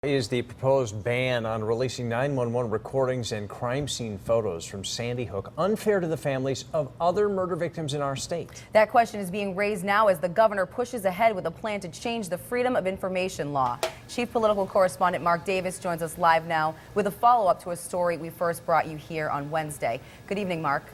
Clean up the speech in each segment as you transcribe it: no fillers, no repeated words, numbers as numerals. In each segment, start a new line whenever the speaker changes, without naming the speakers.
Is the proposed ban on releasing 911 recordings and crime scene photos from Sandy Hook unfair to the families of other murder victims in our state?
That question is being raised now as the governor pushes ahead with a plan to change the Freedom of Information law. Chief Political Correspondent Mark Davis joins us live now with a follow-up to a story we first brought you here on Wednesday. Good evening, Mark.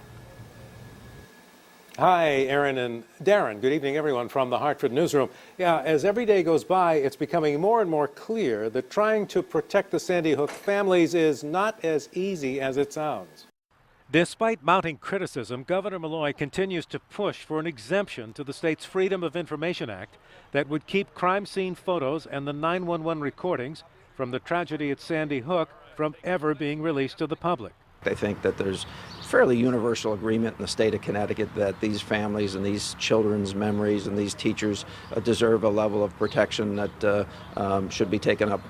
Hi, Aaron and Darren. Good evening, everyone, from the Hartford newsroom. Yeah, as every day goes by, it's becoming more and more clear that trying to protect the Sandy Hook families is not as easy as it sounds. Despite mounting criticism, Governor Malloy continues to push for an exemption to the state's Freedom of Information Act that would keep crime scene photos and the 911 recordings from the tragedy at Sandy Hook from ever being released to the public.
I think that there's fairly universal agreement in the state of Connecticut that these families and these children's memories and these teachers deserve a level of protection that should be taken up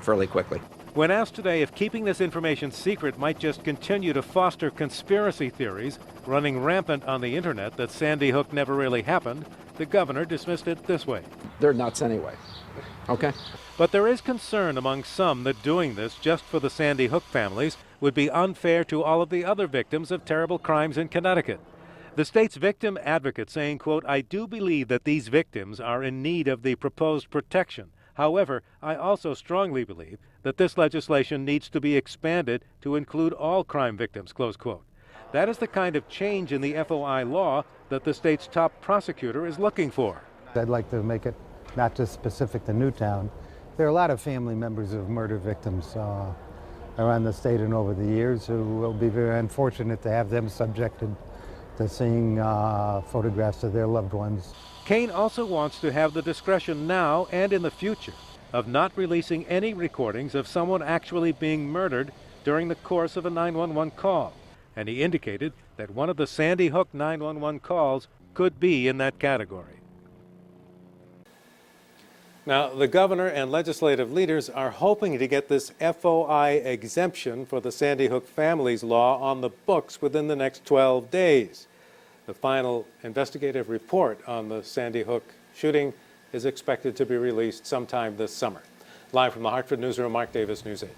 fairly quickly.
When asked today if keeping this information secret might just continue to foster conspiracy theories running rampant on the internet that Sandy Hook never really happened, the governor dismissed it this way.
They're nuts anyway. Okay.
But there is concern among some that doing this just for the Sandy Hook families would be unfair to all of the other victims of terrible crimes in Connecticut. The state's victim advocate saying, quote, "I do believe that these victims are in need of the proposed protection. However, I also strongly believe that this legislation needs to be expanded to include all crime victims," close quote. That is the kind of change in the FOI law that the state's top prosecutor is looking for.
I'd like to make it not just specific to Newtown. There are a lot of family members of murder victims around the state and over the years who will be very unfortunate to have them subjected to seeing photographs of their loved ones.
Kane also wants to have the discretion now and in the future of not releasing any recordings of someone actually being murdered during the course of a 911 call. And he indicated that one of the Sandy Hook 911 calls could be in that category. Now, the governor and legislative leaders are hoping to get this FOI exemption for the Sandy Hook families law on the books within the next 12 days. The final investigative report on the Sandy Hook shooting is expected to be released sometime this summer. Live from the Hartford newsroom, Mark Davis, News 8.